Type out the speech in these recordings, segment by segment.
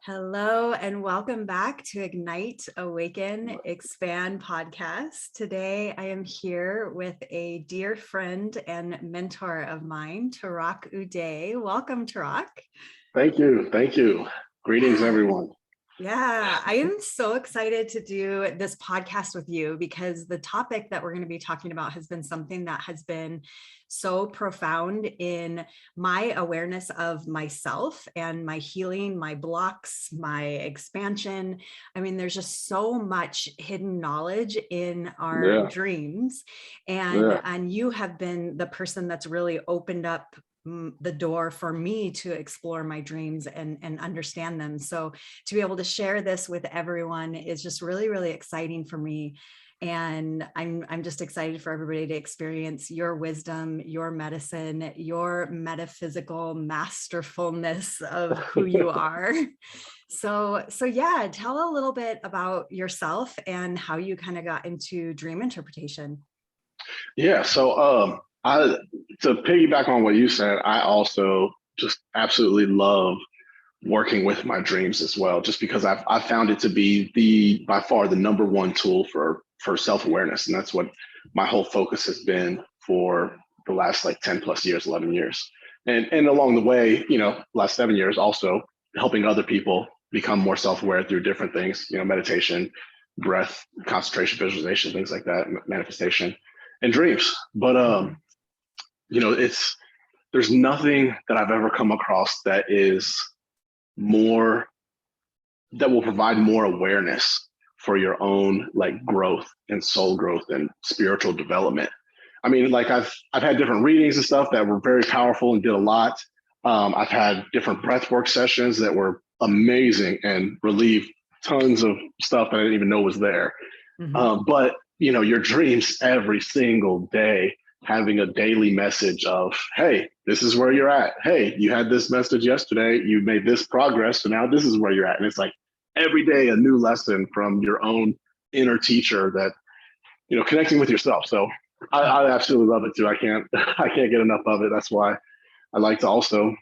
Hello and welcome back to Ignite, Awaken, Expand podcast. Today I am here with a dear friend and mentor of mine, Tarak Uday. Welcome, Tarak. Thank you. Thank you. Greetings, everyone. Yeah, I am so excited to do this podcast with you because the topic that we're going to be talking about has been something that has been so profound in my awareness of myself and my healing, my blocks, my expansion. I mean, there's just so much hidden knowledge in our dreams. And you have been the person that's really opened up the door for me to explore my dreams and understand them. So to be able to share this with everyone is just really, really exciting for me. And I'm just excited for everybody to experience your wisdom, your medicine, your metaphysical masterfulness of who you are. So yeah, tell a little bit about yourself and how you kind of got into dream interpretation. Yeah. So to piggyback on what you said, I also just absolutely love working with my dreams as well, just because I found it to be by far the number one tool for self-awareness. And that's what my whole focus has been for the last like 10 plus years, 11 years. And along the way, last 7 years also helping other people become more self-aware through different things, meditation, breath, concentration, visualization, things like that, manifestation and dreams. But there's nothing that I've ever come across that will provide more awareness for your own like growth and soul growth and spiritual development. I mean, like I've had different readings and stuff that were very powerful and did a lot. I've had different breathwork sessions that were amazing and relieved tons of stuff that I didn't even know was there. But your dreams every single day, having a daily message of, hey, this is where you're at. Hey, you had this message yesterday. You made this progress. So now this is where you're at. And it's like every day a new lesson from your own inner teacher that, connecting with yourself. So I absolutely love it too. I can't get enough of it. That's why I like to also,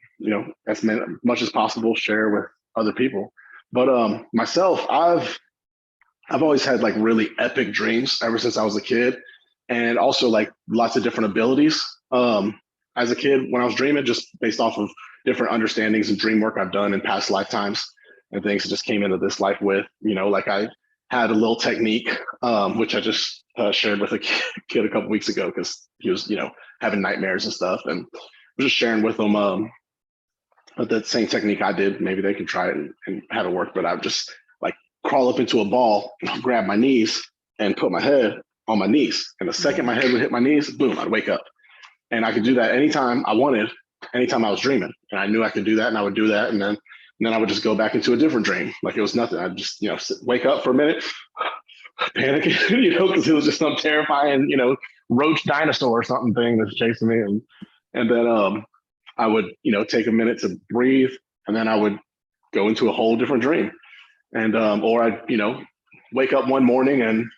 as much as possible, share with other people. But myself, I've always had like really epic dreams ever since I was a kid, and also like lots of different abilities. As a kid, when I was dreaming, just based off of different understandings and dream work I've done in past lifetimes and things, I just came into this life with, like I had a little technique, which I just shared with a kid a couple weeks ago because he was, having nightmares and stuff, and I was just sharing with him that same technique I did. Maybe they can try it and have it work, but I would just like crawl up into a ball, grab my knees, and put my head on my knees. And the second my head would hit my knees, boom, I'd wake up. And I could do that anytime I wanted, anytime I was dreaming. And I knew I could do that, and I would do that. And then I would just go back into a different dream. Like it was nothing. I'd just, wake up for a minute, panic, because it was just some terrifying, roach dinosaur or something thing that's chasing me. And then I would, take a minute to breathe, and then I would go into a whole different dream. And or I'd, wake up one morning and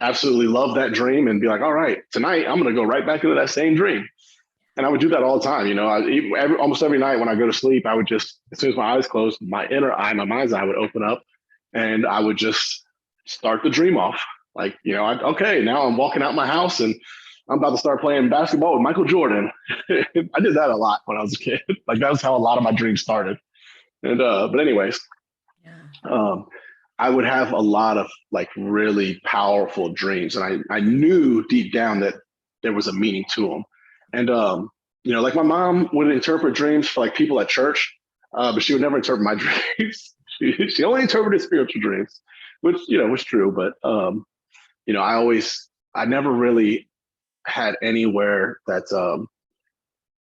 absolutely love that dream and be like, all right, tonight I'm going to go right back into that same dream. And I would do that all the time. Almost every night when I go to sleep, I would just, as soon as my eyes closed, my inner eye, my mind's eye would open up, and I would just start the dream off. Like, okay, now I'm walking out my house and I'm about to start playing basketball with Michael Jordan. I did that a lot when I was a kid. Like that was how a lot of my dreams started. And but anyways, I would have a lot of like really powerful dreams, and I knew deep down that there was a meaning to them. And like my mom would interpret dreams for like people at church, but she would never interpret my dreams. She only interpreted spiritual dreams, which was true. But I never really had anywhere that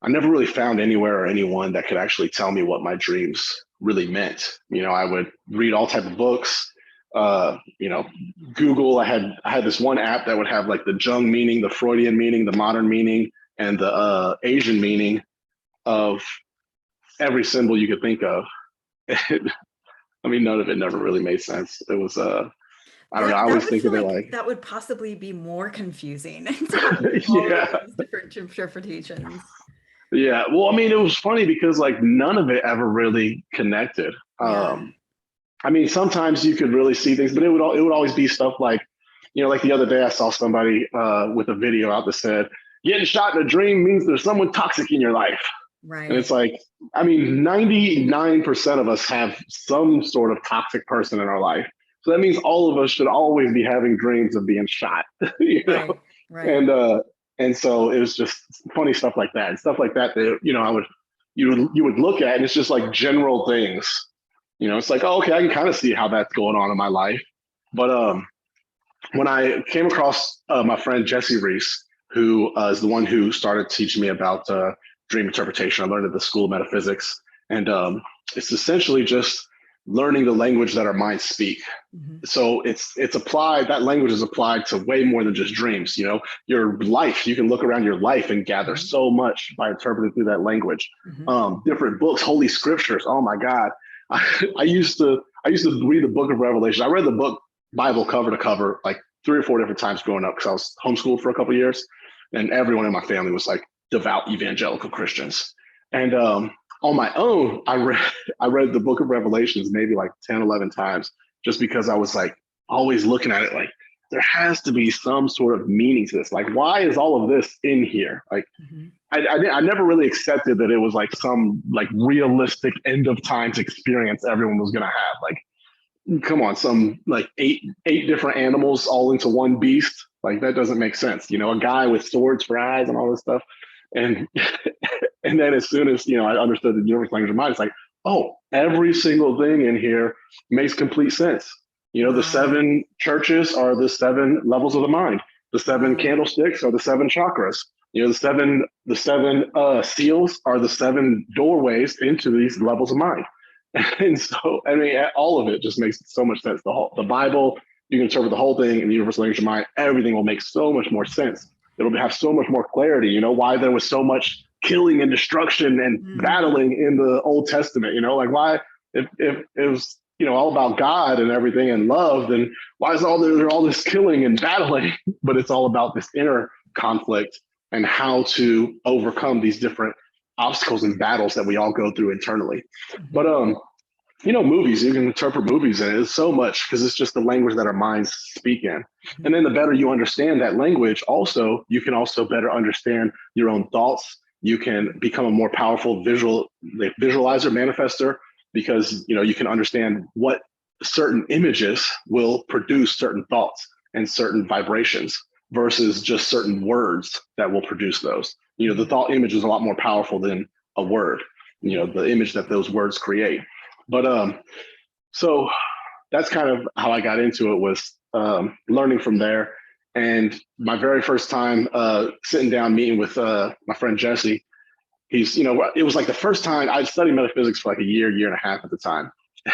I never really found anywhere or anyone that could actually tell me what my dreams really meant. I would read all type of books, Google. I had this one app that would have like the Jung meaning, the Freudian meaning, the modern meaning, and the Asian meaning of every symbol you could think of. I mean, none of it never really made sense. It was I don't know. I always think of it like that would possibly be more confusing. Yeah. Different interpretations. Yeah. Well, I mean, it was funny because like none of it ever really connected. I mean, sometimes you could really see things, but it would always be stuff like, like the other day I saw somebody with a video out that said, getting shot in a dream means there's someone toxic in your life. And Right. it's like, I mean, 99% of us have some sort of toxic person in our life. So that means all of us should always be having dreams of being shot, Right. Right. And and so it was just funny stuff like that and stuff like that that you would look at, and it's just like general things. It's like, oh, okay, I can kind of see how that's going on in my life. But when I came across my friend Jesse Reese, who is the one who started teaching me about dream interpretation, I learned at the School of Metaphysics, and it's essentially just learning the language that our minds speak. Mm-hmm. So it's applied. That language is applied to way more than just dreams. Your life. You can look around your life and gather Mm-hmm. so much by interpreting through that language. Mm-hmm. Different books, holy scriptures. Oh my God, I used to read the Book of Revelation. I read the book Bible cover to cover like 3 or 4 different times growing up because I was homeschooled for a couple of years, and everyone in my family was like devout evangelical Christians. And on my own, I read the Book of Revelations maybe like 10, 11 times just because I was like always looking at it like there has to be some sort of meaning to this. Like, why is all of this in here? Like, Mm-hmm. I never really accepted that it was like some like realistic end of times experience everyone was gonna have. Like, come on, some like eight different animals all into one beast. Like that doesn't make sense. A guy with swords for eyes and all this stuff. And and then as soon as I understood the universe language of mind, it's like, oh, every single thing in here makes complete sense. The Wow. 7 churches are the 7 levels of the mind. The 7 Wow. candlesticks are the 7 chakras. The seven seals are the 7 doorways into these levels of mind. And so, I mean, all of it just makes so much sense. The Bible, you can interpret the whole thing in the universal language of mind. Everything will make so much more sense. It'll have so much more clarity. Why there was so much killing and destruction and Mm-hmm. battling in the Old Testament. Like why, if it was all about God and everything and love, then why is there all this killing and battling? But it's all about this inner conflict and how to overcome these different obstacles and battles that we all go through internally. Mm-hmm. But movies, you can interpret movies, and it's so much because it's just the language that our minds speak in. Mm-hmm. And then the better you understand that language, also, you can also better understand your own thoughts. You can become a more powerful visualizer, manifester, because you can understand what certain images will produce certain thoughts and certain vibrations versus just certain words that will produce those. The Mm-hmm. thought image is a lot more powerful than a word, Mm-hmm. the image that those words create. But so that's kind of how I got into it, was learning from there. And my very first time sitting down meeting with my friend Jesse, it was like the first time I'd studied metaphysics for like a year and a half at the time.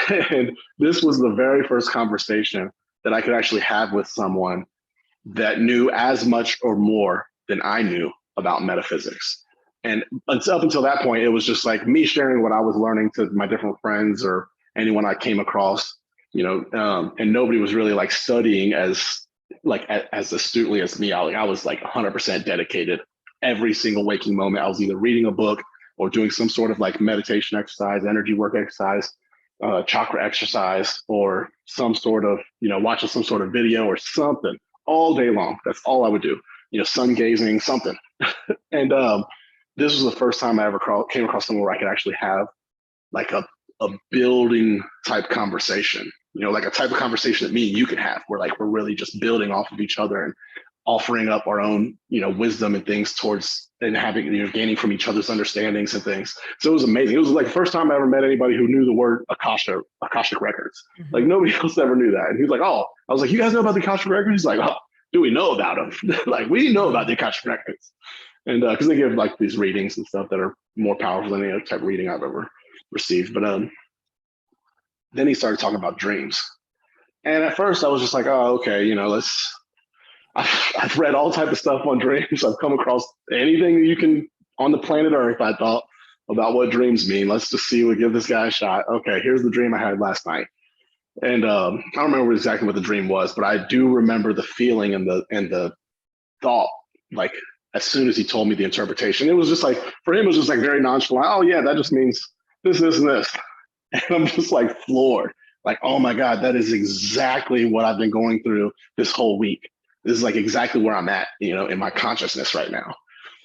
And this was the very first conversation that I could actually have with someone that knew as much or more than I knew about metaphysics. And up until that point, it was just like me sharing what I was learning to my different friends or anyone I came across, and nobody was really like studying as astutely as me. I was like 100% dedicated. Every single waking moment, I was either reading a book or doing some sort of like meditation exercise, energy work exercise, chakra exercise, or some sort of, watching some sort of video or something all day long. That's all I would do, sun gazing, something. And this was the first time I ever came across someone where I could actually have like a building type conversation, like a type of conversation that me and you could have, where like we're really just building off of each other and offering up our own, wisdom and things towards, and having, gaining from each other's understandings and things. So it was amazing. It was like the first time I ever met anybody who knew the word Akashic records. Like Mm-hmm. nobody else ever knew that. And he was like, oh, I was like, you guys know about the Akashic records? He's like, oh, do we know about them? Like, we know about the Wow. Akashic records. And because they give like these readings and stuff that are more powerful than any other type of reading I've ever received. But then he started talking about dreams. And at first I was just like, oh, okay, I've read all type of stuff on dreams. I've come across anything you can on the planet Earth, I thought, about what dreams mean. Let's just see, we'll give this guy a shot. Okay, here's the dream I had last night. And I don't remember exactly what the dream was, but I do remember the feeling and the thought, like as soon as he told me the interpretation. It was just like, for him, it was just like very nonchalant. Oh yeah, that just means this, and this. And I'm just like floored. like, oh my God, that is exactly what I've been going through this whole week. This is like exactly where I'm at, in my consciousness right now.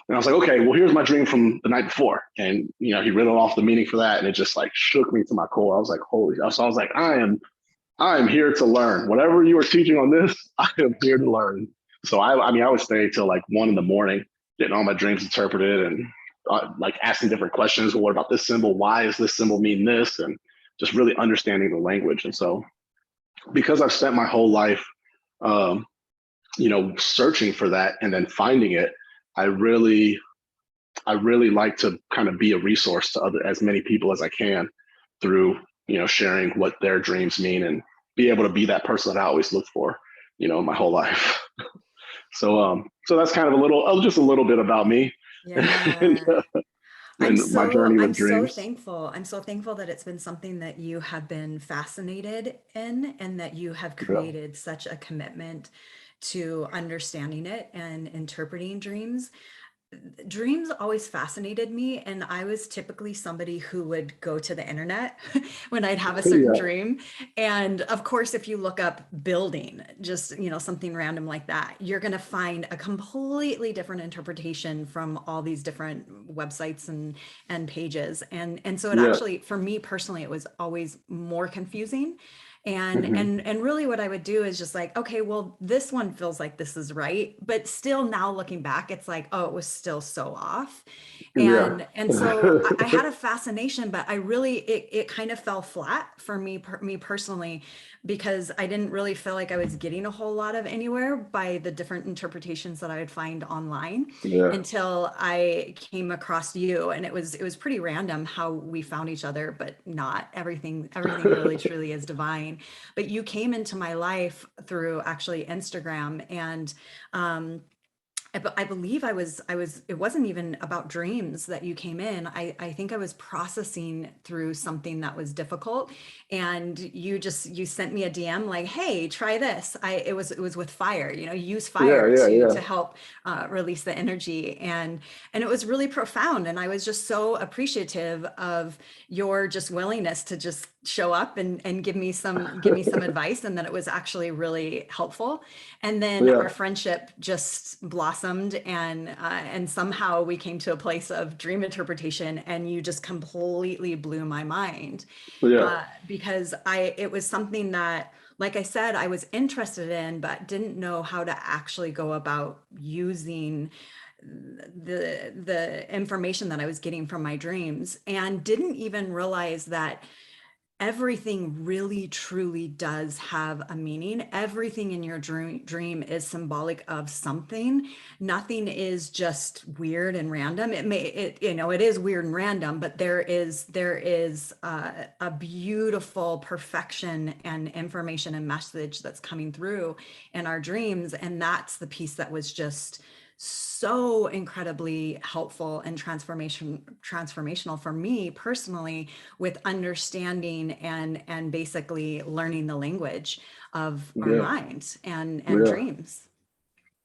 And I was like, okay, well, here's my dream from the night before. And, he riddled off the meaning for that. And it just like shook me to my core. I was like, holy. So I was like, I am here to learn. Whatever you are teaching on this, I am here to learn. So I would stay till like 1 a.m, getting all my dreams interpreted and like asking different questions. Well, what about this symbol? Why does this symbol mean this? And just really understanding the language. And so because I've spent my whole life, searching for that and then finding it, I really like to kind of be a resource to as many people as I can through, sharing what their dreams mean and be able to be that person that I always looked for, my whole life. So that's kind of just a little bit about me. Yeah. and my journey with dreams. I'm so thankful that it's been something that you have been fascinated in and that you have Yeah. created such a commitment to understanding it and interpreting dreams. Dreams always fascinated me, and I was typically somebody who would go to the internet when I'd have a certain Yeah. dream. And of course, if you look up building, just, something random like that, you're going to find a completely different interpretation from all these different websites and pages. And so it Yeah. actually, for me personally, it was always more confusing. And Mhm. and really what I would do is just like, okay, well, this one feels like this is right, but still now looking back, it's like, oh, it was still so off. Yeah. And so I had a fascination, but I really it kind of fell flat for me personally, because I didn't really feel like I was getting a whole lot of anywhere by the different interpretations that I would find online Yeah. until I came across you. And it was pretty random how we found each other, but not everything really truly is divine. But you came into my life through actually Instagram, and I believe it wasn't even about dreams that you came in. I think I was processing through something that was difficult, and you sent me a DM like, hey, try this. It was with fire, use Yeah. fire Yeah. to Yeah. help release the energy. And it was really profound. And I was just so appreciative of your just willingness to just show up and give me some advice, and that it was actually really helpful. And then our Yeah. friendship just blossomed, and somehow we came to a place of dream interpretation, and you just completely blew my mind, Yeah. because it was something that, like I said, I was interested in, but didn't know how to actually go about using the information that I was getting from my dreams, and didn't even realize that everything really truly does have a meaning. Everything in your dream is symbolic of something. Nothing is just weird and random. It is weird and random, but there is a beautiful perfection and information and message that's coming through in our dreams. And that's the piece that was just so incredibly helpful and transformational for me personally, with understanding and basically learning the language of our Yeah. minds and Yeah. dreams.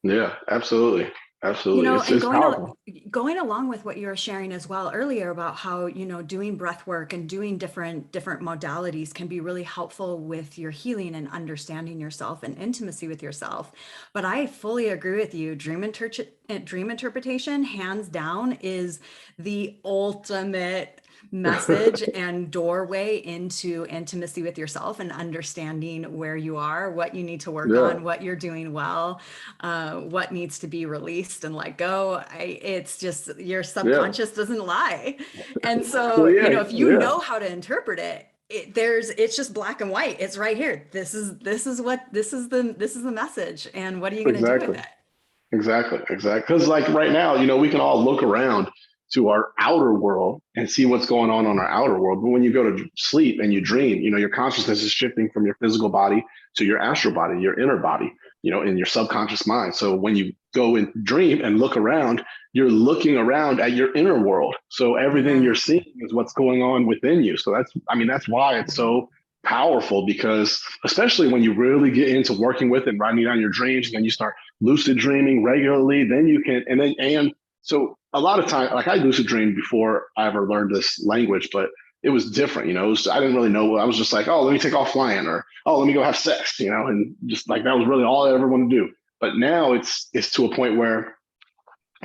Yeah. Absolutely. Absolutely. And It's powerful. going along with what you were sharing as well earlier about how, doing breath work and doing different modalities can be really helpful with your healing and understanding yourself and intimacy with yourself. But I fully agree with you. Dream interpretation, hands down, is the ultimate message and doorway into intimacy with yourself and understanding where you are, what you need to work Yeah. on, what you're doing well, what needs to be released and let go. It's just your Yeah. subconscious doesn't lie. And Well, so, yeah. if you Yeah. know how to interpret it, it's just black and white. It's right here. This is the message. And what are you going to do with Exactly. it? Exactly. Exactly. Because like right now, we can all look around to our outer world and see what's going on our outer world. But when you go to sleep and you dream, your consciousness is shifting from your physical body to your astral body, your inner body, in your subconscious mind. So when you go and dream and look around, you're looking around at your inner world. So everything Yeah. you're seeing is what's going on within you. So that's why it's so powerful, because especially when you really get into working with and writing down your dreams, and then you start lucid dreaming regularly, then you can, and so a lot of time, like I lucid dreamed before I ever learned this language, but it was different, I didn't really know. I was just like, oh, let me take off flying, or, oh, let me go have sex, and just like, that was really all I ever wanted to do. But now it's to a point where,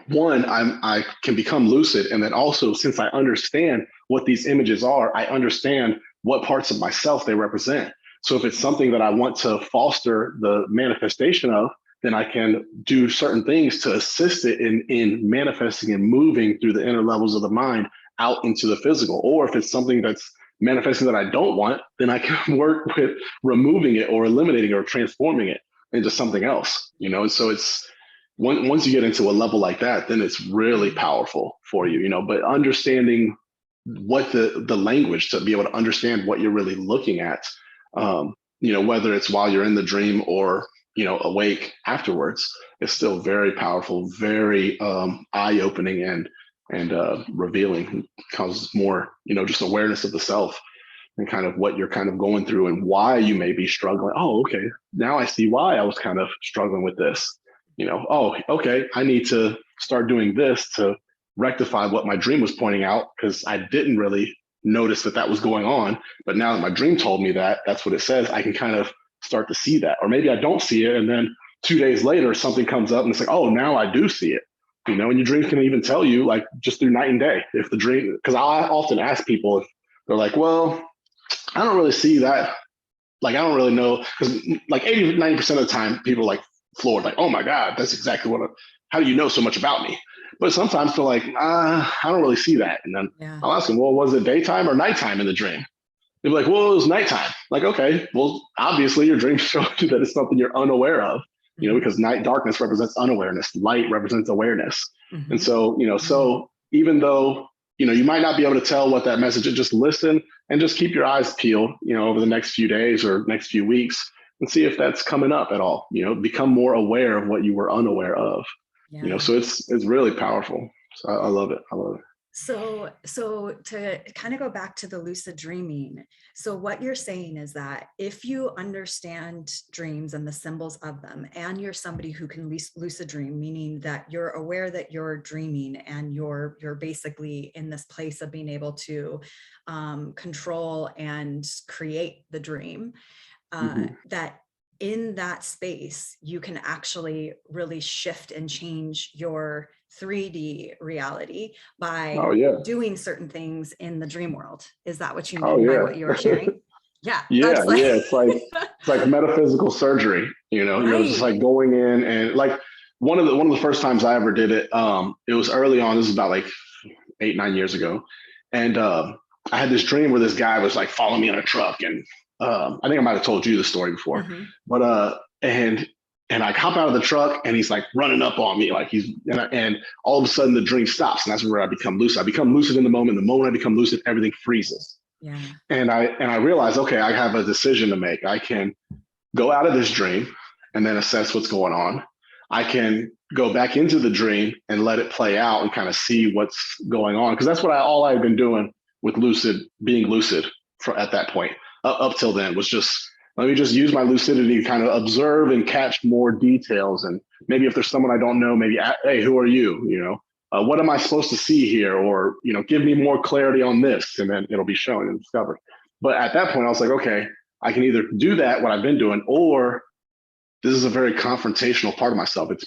one, I can become lucid. And then also, since I understand what these images are, I understand what parts of myself they represent. So if it's something that I want to foster the manifestation of, then I can do certain things to assist it in manifesting and moving through the inner levels of the mind out into the physical. Or if it's something that's manifesting that I don't want, then I can work with removing it or eliminating it or transforming it into something else, And so it's, once you get into a level like that, then it's really powerful for you, but understanding what the language to be able to understand what you're really looking at, whether it's while you're in the dream or, awake afterwards, is still very powerful, very eye-opening and revealing. It causes more, just awareness of the self and kind of what you're kind of going through and why you may be struggling. Oh, okay. Now I see why I was kind of struggling with this. Oh, okay, I need to start doing this to rectify what my dream was pointing out, because I didn't really notice that was going on. But now that my dream told me that's what it says, I can kind of start to see that. Or maybe I don't see it, and then 2 days later, something comes up and it's like, oh, now I do see it. And your dreams can even tell you, like, just through night and day, if the dream, because I often ask people if they're like, well, I don't really see that. Like, I don't really know, because like 80, 90% of the time, people are like floored, like, oh my God, that's exactly how do you know so much about me? But sometimes they're like, I don't really see that. And then I'll ask them, well, was it daytime or nighttime in the dream? They'll be like, well, it was nighttime. Like, okay, well, obviously your dream showed you that it's something you're unaware of, because darkness represents unawareness, light represents awareness. And so, so even though, you might not be able to tell what that message is, just listen and just keep your eyes peeled, over the next few days or next few weeks, and see if that's coming up at all. Become more aware of what you were unaware of. So it's really powerful. So I love it. I love it. So to kind of go back to the lucid dreaming, so what you're saying is that if you understand dreams and the symbols of them, and you're somebody who can lucid dream, meaning that you're aware that you're dreaming and you're basically in this place of being able to control and create the dream, that in that space, you can actually really shift and change your 3D reality by doing certain things in the dream world. Is that what you mean by what you were sharing? Yeah. It's like metaphysical surgery, you're just like going in, and like one of the first times I ever did it, it was early on. This was about like 8, 9 years ago. And I had this dream where this guy was like following me in a truck, and I think I might have told you the story before, but and I hop out of the truck and he's like running up on me, like and all of a sudden the dream stops, and that's where I become lucid. I become lucid in the moment. The moment I become lucid, everything freezes. Yeah. And I realize, okay, I have a decision to make. I can go out of this dream and then assess what's going on. I can go back into the dream and let it play out and kind of see what's going on, because that's what all I had been doing with being lucid at that point. Up till then was just, let me just use my lucidity to kind of observe and catch more details. And maybe if there's someone I don't know, maybe, hey, who are you? What am I supposed to see here? Or, give me more clarity on this, and then it'll be shown and discovered. But at that point, I was like, okay, I can either do that, what I've been doing, or this is a very confrontational part of myself. It's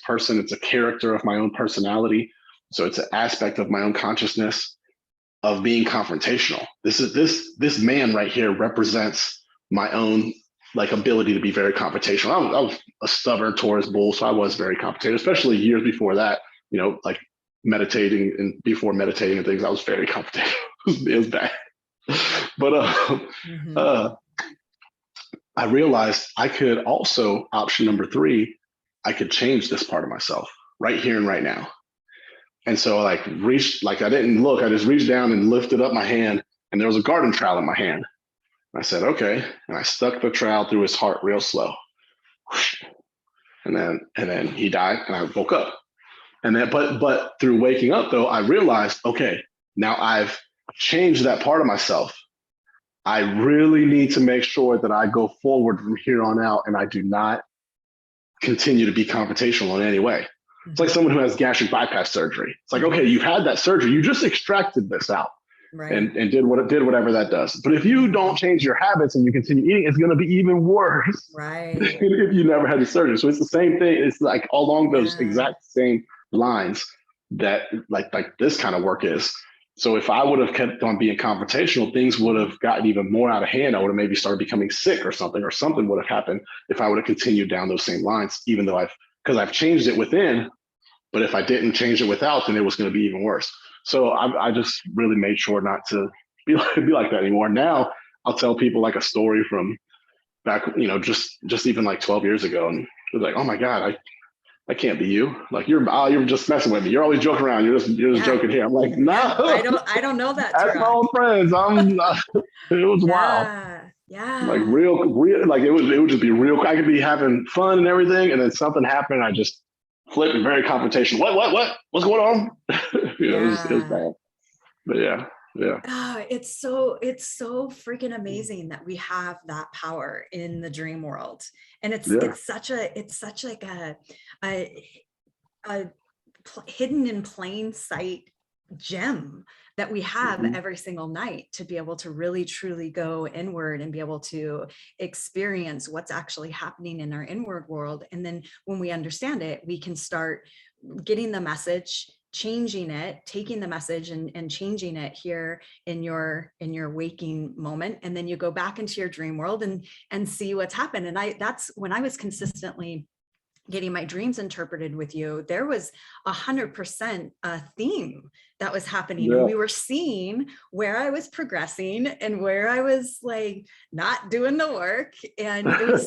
a character of my own personality. So it's an aspect of my own consciousness of being confrontational. This man right here represents my own like ability to be very confrontational. I was a stubborn Taurus bull, so I was very confrontational, especially years before that, like meditating and before meditating and things, I was very confrontational. It was bad. But I realized I could also, option number 3, I could change this part of myself right here and right now. And so I didn't look, I just reached down and lifted up my hand, and there was a garden trowel in my hand. And I said, okay. And I stuck the trowel through his heart real slow. And then he died, and I woke up. And then, but through waking up though, I realized, okay, now I've changed that part of myself. I really need to make sure that I go forward from here on out, and I do not continue to be confrontational in any way. It's like someone who has gastric bypass surgery. It's like, okay, you've had that surgery. You just extracted this out. Right. and did whatever that does. But if you don't change your habits and you continue eating, it's going to be even worse Right. if you never had the surgery. So it's the same thing. It's like along those Yeah. exact same lines that like this kind of work is. So if I would have kept on being confrontational, things would have gotten even more out of hand. I would have maybe started becoming sick or something would have happened if I would have continued down those same lines, even though because I've changed it within, but if I didn't change it without, then it was going to be even worse. So I just really made sure not to be like that anymore. Now I'll tell people like a story from back, just even like 12 years ago. And it was like, oh my God, I can't be you. Like you're just messing with me. You're always joking around. You're just joking here. I'm like, no, Yeah. I don't know that, that's my Tarak. old friends. It was wild. Yeah. Like Yeah. real, like it would just be real. I could be having fun and everything. And then something happened. I just flipped and very confrontational. What's going on? It was Yeah. bad. But yeah. Yeah. It's so freaking amazing that we have that power in the dream world. And Yeah. it's such like a, hidden in plain sight gem that we have every single night to be able to really truly go inward and be able to experience what's actually happening in our inward world. And then when we understand it, we can start getting the message, changing it, taking the message and changing it here in your waking moment. And then you go back into your dream world and see what's happened. And that's when I was consistently getting my dreams interpreted with you, there was 100% a theme that was happening. And we were seeing where I was progressing and where I was like not doing the work. And it was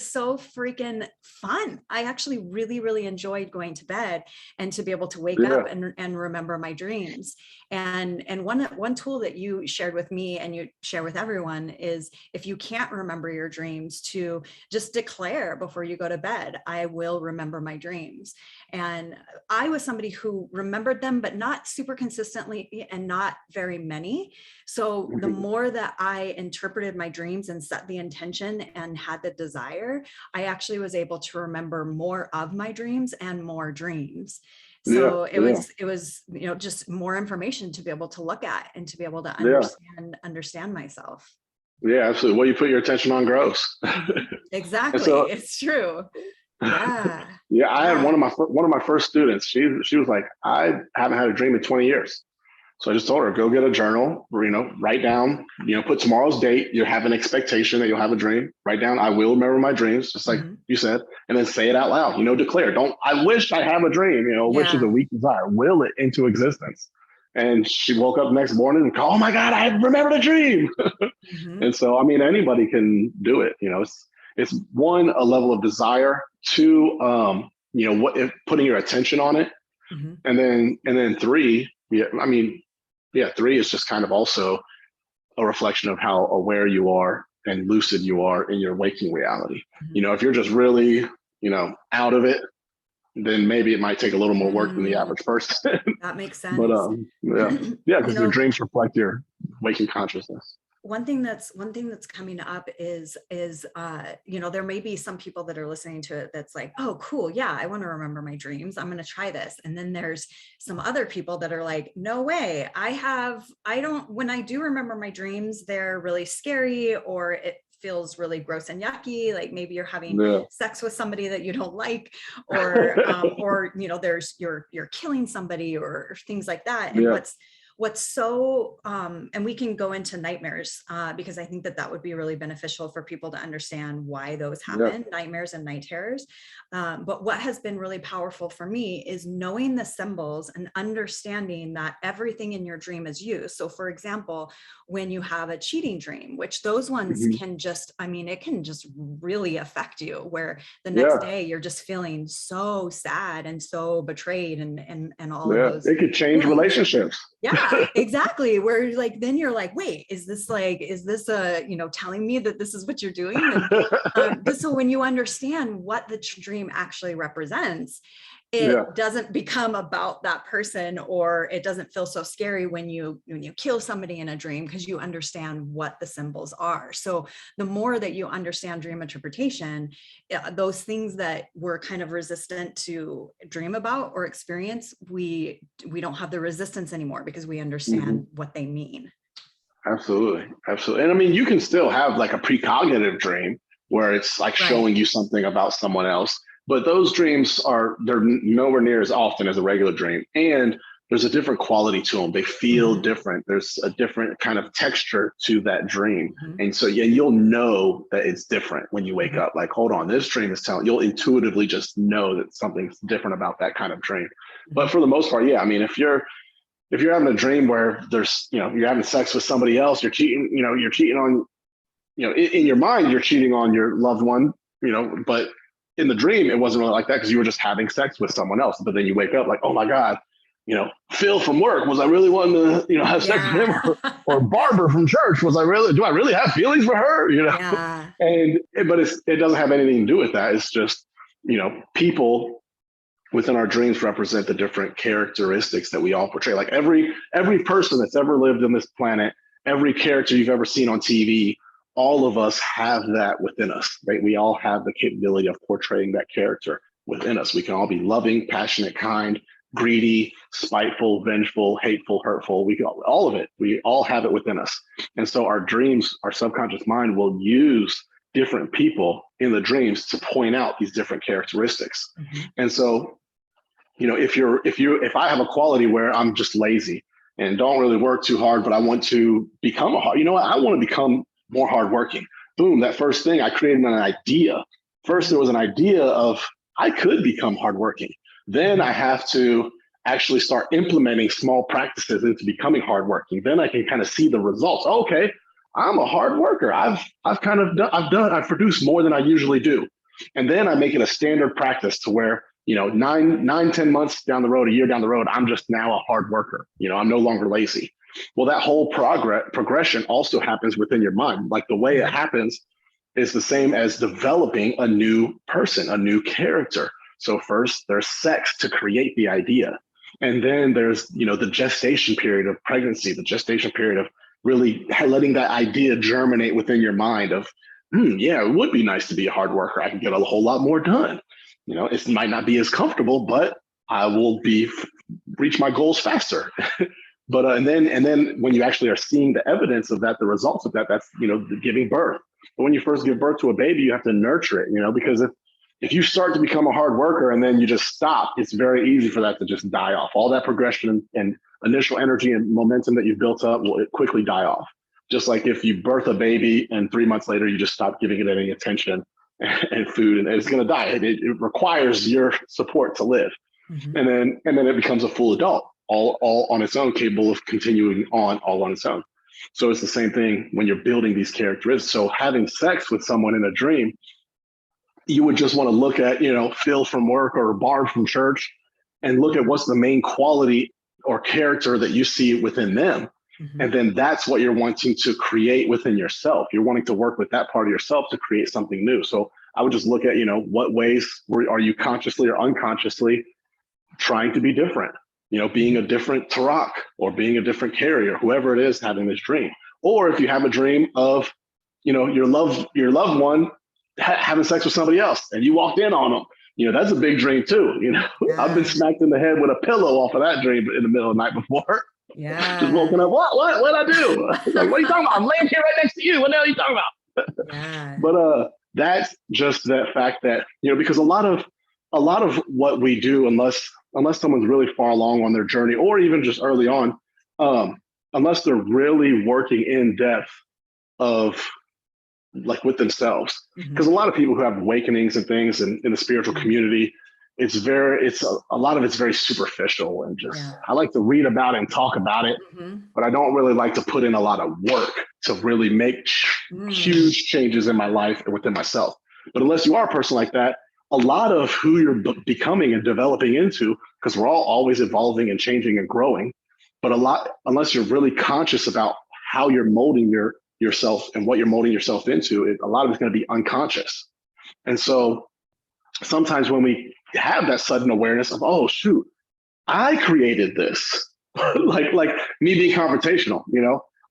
so freaking fun. I actually really, really enjoyed going to bed and to be able to wake up and remember my dreams. And one tool that you shared with me and you share with everyone is if you can't remember your dreams, to just declare before you go to bed, I will remember my dreams. And I was somebody who remembered them, but not super consistently and not very many. So the more that I interpreted my dreams and set the intention and had the desire, I actually was able to remember more of my dreams and more dreams. So it was, just more information to be able to look at and to be able to understand myself. Yeah, absolutely. What you put your attention on grows. Exactly. So, it's true. Yeah. Yeah, I had one of my first students. She was like, I haven't had a dream in 20 years. So I just told her, go get a journal, write down, put tomorrow's date. You have an expectation that you'll have a dream. Write down, I will remember my dreams, just like you said, and then say it out loud. Declare. Don't, I wish I have a dream. Wish is a weak desire. Will it into existence. And she woke up the next morning and oh my God, I remembered a dream. And so, I mean, anybody can do it. It's one, a level of desire. Two, what if putting your attention on it, and then three, three is just kind of also a reflection of how aware you are and lucid you are in your waking reality. If you're just really, out of it, then maybe it might take a little more work than the average person. That makes sense. But because your dreams reflect your waking consciousness. One thing that's coming up is there may be some people that are listening to it that's like, oh, cool. Yeah, I want to remember my dreams. I'm going to try this. And then there's some other people that are like, no way. When I do remember my dreams, they're really scary, or it feels really gross and yucky. Like maybe you're having sex with somebody that you don't like, or there's you're killing somebody or things like that. And what's so, and we can go into nightmares because I think that would be really beneficial for people to understand why those happen, nightmares and night terrors. But what has been really powerful for me is knowing the symbols and understanding that everything in your dream is you. So for example, when you have a cheating dream, which those ones can just, it can just really affect you, where the next day you're just feeling so sad and so betrayed and all of those. It could change relationships. Yeah, exactly. Where then you're like, wait, is this telling me that this is what you're doing? And, so when you understand what the dream actually represents, it doesn't become about that person, or it doesn't feel so scary when you kill somebody in a dream, because you understand what the symbols are. So the more that you understand dream interpretation, those things that we're kind of resistant to dream about or experience, we don't have the resistance anymore, because we understand what they mean. Absolutely. And I mean, you can still have like a precognitive dream where it's like showing you something about someone else, but those dreams they're nowhere near as often as a regular dream. And there's a different quality to them. They feel different. There's a different kind of texture to that dream. And so, you'll know that it's different when you wake up. Like, hold on, this dream is you'll intuitively just know that something's different about that kind of dream. But for the most part, I mean, if you're having a dream where there's, you're having sex with somebody else, you're cheating on, in your mind, you're cheating on your loved one, but in the dream, it wasn't really like that, because you were just having sex with someone else. But then you wake up like, oh my God, Phil from work, was I really wanting to, have sex with him? Or Barbara from church, do I really have feelings for her? But it doesn't have anything to do with that. It's just, people within our dreams represent the different characteristics that we all portray. Like every person that's ever lived on this planet, every character you've ever seen on TV, all of us have that within us, right? We all have the capability of portraying that character within us. We can all be loving, passionate, kind, greedy, spiteful, vengeful, hateful, hurtful. All of it. We all have it within us. And so our dreams, our subconscious mind will use different people in the dreams to point out these different characteristics. And so, if I have a quality where I'm just lazy and don't really work too hard, but I want to become I want to become more hardworking. Boom, that first thing, I created an idea. First, there was an idea of I could become hardworking. Then I have to actually start implementing small practices into becoming hardworking. Then I can kind of see the results. Okay, I'm a hard worker. I've produced more than I usually do. And then I make it a standard practice to where, 9, 10 months down the road, a year down the road, I'm just now a hard worker. I'm no longer lazy. Well, that whole progression also happens within your mind. Like the way it happens is the same as developing a new person, a new character. So first there's sex to create the idea. And then there's, the gestation period of pregnancy, the gestation period of really letting that idea germinate within your mind of, it would be nice to be a hard worker. I can get a whole lot more done. It might not be as comfortable, but I will reach my goals faster. But and then when you actually are seeing the evidence of that, the results of that, that's the giving birth. But when you first give birth to a baby, you have to nurture it, because if you start to become a hard worker and then you just stop, it's very easy for that to just die off. All that progression and initial energy and momentum that you've built up will quickly die off. Just like if you birth a baby and 3 months later you just stop giving it any attention and food, and it's going to die. It requires your support to live, and then it becomes a full adult, all on its own, capable of continuing on all on its own. So it's the same thing when you're building these characteristics. So having sex with someone in a dream, you would just want to look at, Phil from work or Barb from church and look at what's the main quality or character that you see within them. And then that's what you're wanting to create within yourself. You're wanting to work with that part of yourself to create something new. So I would just look at, what ways are you consciously or unconsciously trying to be different? Being a different Tarak or being a different carrier, whoever it is having this dream. Or if you have a dream of, your loved one having sex with somebody else and you walked in on them, that's a big dream too. I've been smacked in the head with a pillow off of that dream in the middle of the night before. Just woken up. What'd I do? Like, what are you talking about? I'm laying here right next to you. What the hell are you talking about? But that's just that fact that, because a lot of what we do, unless someone's really far along on their journey, or even just early on, unless they're really working in depth of like with themselves, because a lot of people who have awakenings and things in the spiritual community, a lot of it's very superficial and just, I like to read about it and talk about it, but I don't really like to put in a lot of work to really make huge changes in my life and within myself. But unless you are a person like that, a lot of who you're becoming and developing into, because we're all always evolving and changing and growing, but unless you're really conscious about how you're molding yourself and what you're molding yourself into, a lot of it's going to be unconscious. And so sometimes when we have that sudden awareness of, oh shoot, I created this. like me being confrontational,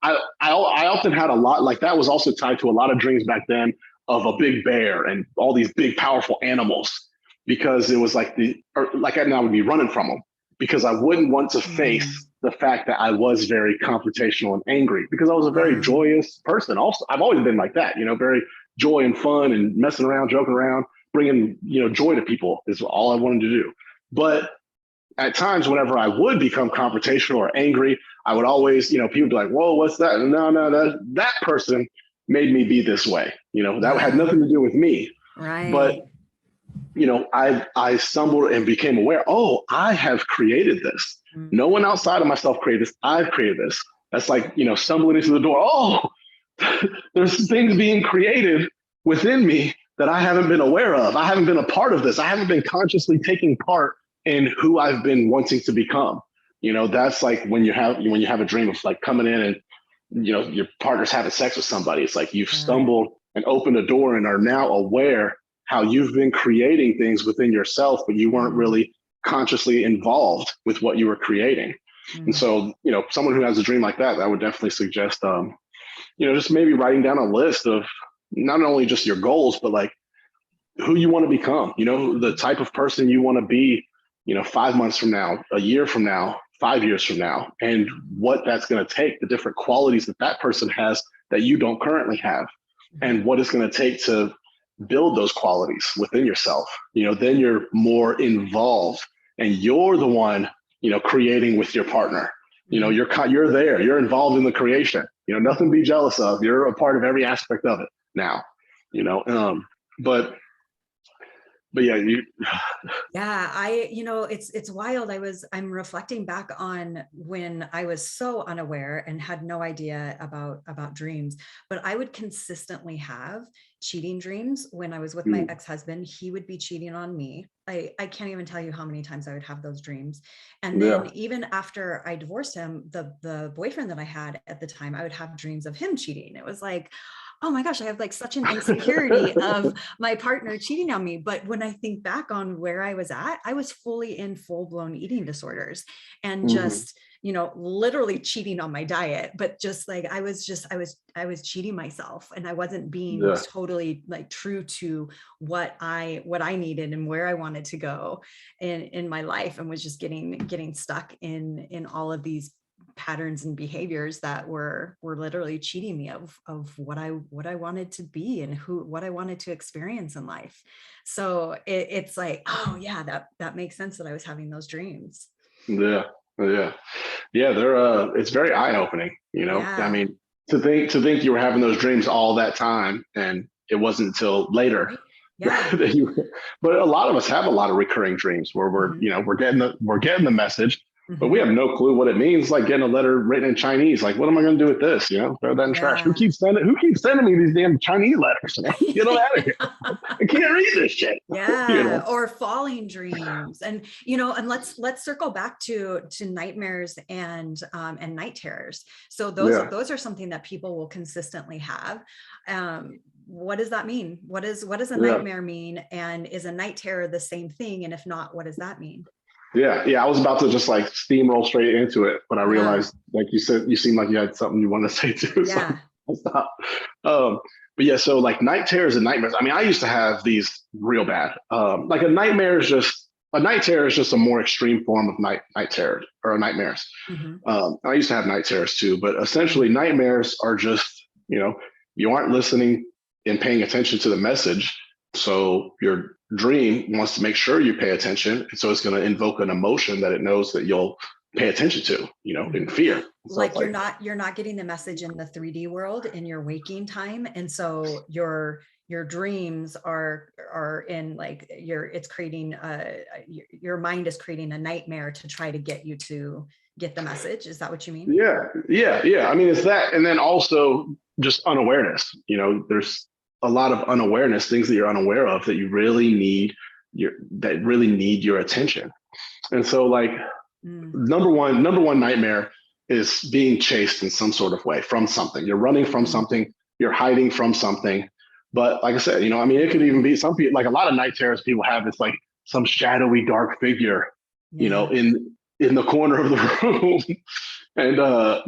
I often had a lot, like that was also tied to a lot of dreams back then of a big bear and all these big powerful animals, because it was like I would be running from them because I wouldn't want to face the fact that I was very confrontational and angry, because I was a very joyous person. Also, I've always been like that, very joy and fun and messing around, joking around, bringing, joy to people is all I wanted to do. But at times, whenever I would become confrontational or angry, I would always, people would be like, whoa, what's that? No, that person made me be this way. That had nothing to do with me. Right. But, I stumbled and became aware, oh, I have created this. No one outside of myself created this. I've created this. That's like, stumbling into the door. Oh, there's things being created within me that I haven't been aware of. I haven't been a part of this. I haven't been consciously taking part in who I've been wanting to become. That's like when you have a dream of like coming in and, your partner's having sex with somebody. It's like you've stumbled and opened a door and are now aware how you've been creating things within yourself, but you weren't really consciously involved with what you were creating. And so, someone who has a dream like that, I would definitely suggest, just maybe writing down a list of not only just your goals, but like who you want to become, the type of person you want to be, 5 months from now, a year from now, 5 years from now, and what that's going to take, the different qualities that person has that you don't currently have, and what it's going to take to build those qualities within yourself. Then you're more involved and you're the one, creating with your partner. You're there, you're involved in the creation, nothing to be jealous of. You're a part of every aspect of it now, but yeah, it's wild. I'm reflecting back on when I was so unaware and had no idea about dreams, but I would consistently have cheating dreams. When I was with my ex-husband, he would be cheating on me. I can't even tell you how many times I would have those dreams. And then even after I divorced him, the boyfriend that I had at the time, I would have dreams of him cheating. It was like, oh my gosh, I have like such an insecurity of my partner cheating on me. But when I think back on where I was at, I was fully in full-blown eating disorders and just, literally cheating on my diet, but just like, I was cheating myself, and I wasn't being totally like true to what I needed and where I wanted to go in my life, and was just getting stuck in all of these patterns and behaviors that were literally cheating me of what I wanted to be and what I wanted to experience in life. So it's like, oh yeah, that makes sense that I was having those dreams. They're it's very eye-opening, I mean, to think you were having those dreams all that time and it wasn't until later. But a lot of us have a lot of recurring dreams where we're getting the message, but we have no clue what it means. Like getting a letter written in Chinese. Like, what am I going to do with this? Throw that in trash. Who keeps sending me these damn Chinese letters? Get them out of here. I can't read this shit. Or falling dreams. And and let's circle back to nightmares and night terrors. So those are something that people will consistently have. What does that mean? What does a nightmare mean? And is a night terror the same thing? And if not, what does that mean? Yeah. I was about to just like steamroll straight into it, but I realized, like you said, you seemed like you had something you wanted to say too. So I'll stop. But yeah, so like night terrors and nightmares. I mean, I used to have these real bad. Like a night terror is just a more extreme form of night terror or nightmares. I used to have night terrors too, but essentially nightmares are just, you aren't listening and paying attention to the message. So your dream wants to make sure you pay attention. And so it's going to invoke an emotion that it knows that you'll pay attention to, in fear. Like you're not getting the message in the 3D world in your waking time. And so your dreams are in like it's creating your mind is creating a nightmare to try to get you to get the message. Is that what you mean? Yeah. I mean, it's that. And then also just unawareness, there's a lot of unawareness, things that you're unaware of that you really need your attention. And so like number one nightmare is being chased in some sort of way from something. You're running from something, you're hiding from something. But like I said, I mean, it could even be some people, like a lot of night terrors people have, it's like some shadowy dark figure, you know, in the corner of the room. And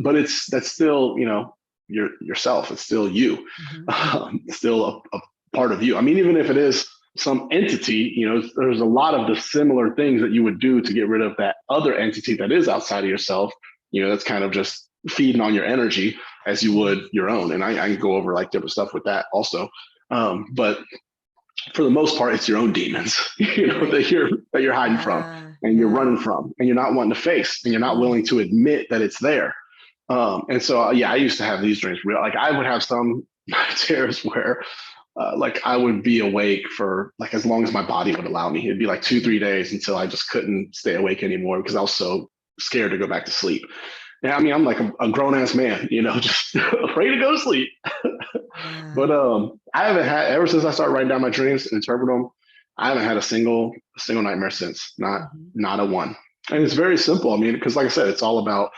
but that's still, you know, yourself. It's still you. It's still a part of you. I mean, even if it is some entity, you know, there's a lot of the similar things that you would do to get rid of that other entity that is outside of yourself. You know, that's kind of just feeding on your energy as you would your own. And I can go over like different stuff with that also. But for the most part, it's your own demons, you know, that you're hiding from and you're running from, and you're not wanting to face, and you're not willing to admit that it's there. And so, yeah, I used to have these dreams. Like I would have some tears where like I would be awake for like as long as my body would allow me. It'd be like 2-3 days until I just couldn't stay awake anymore because I was so scared to go back to sleep. Yeah, I mean, I'm like a grown ass man, you know, just afraid to go to sleep. But I haven't had, ever since I started writing down my dreams and interpret them, I haven't had a single nightmare since. Not a one. And it's very simple. I mean, because like I said, it's all about,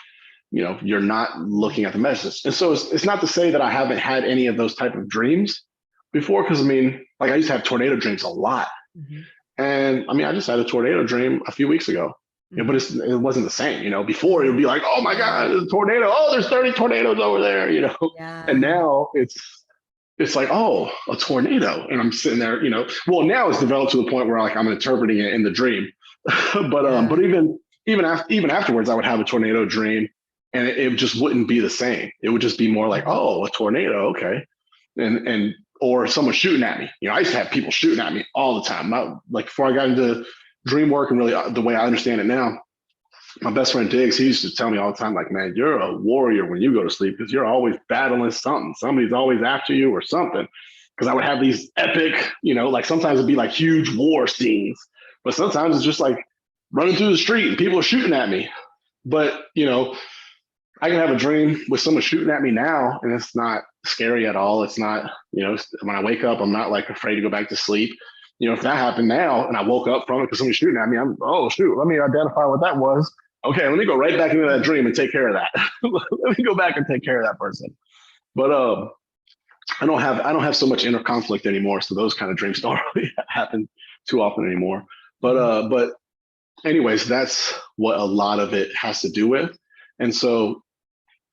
you know, you're not looking at the messages. And so it's not to say that I haven't had any of those type of dreams before, because I mean, like I used to have tornado dreams a lot. And I mean, I just had a tornado dream a few weeks ago. Yeah, but it wasn't the same, you know. Before it would be like, oh my God, there's a tornado. Oh, there's 30 tornadoes over there, you know. And now it's like, oh, a tornado. And I'm sitting there, you know. Well, now it's developed to the point where like I'm interpreting it in the dream. But even afterwards, I would have a tornado dream, and it just wouldn't be the same. It would just be more like, oh, a tornado, okay. And or someone shooting at me. You know, I used to have people shooting at me all the time. Not like before I got into dream work and really the way I understand it now. My best friend Diggs, he used to tell me all the time, like, man, you're a warrior when you go to sleep because you're always battling something. Somebody's always after you or something. Because I would have these epic, you know, like sometimes it'd be like huge war scenes, but sometimes it's just like running through the street and people are shooting at me. But, you know, I can have a dream with someone shooting at me now and it's not scary at all. It's not, you know, when I wake up, I'm not like afraid to go back to sleep. You know, if that happened now and I woke up from it because somebody's shooting at me, I'm, oh, shoot, let me identify what that was. Okay, let me go right back into that dream and take care of that. Let me go back and take care of that person. But I don't have so much inner conflict anymore. So those kind of dreams don't really happen too often anymore. But anyways, that's what a lot of it has to do with. And so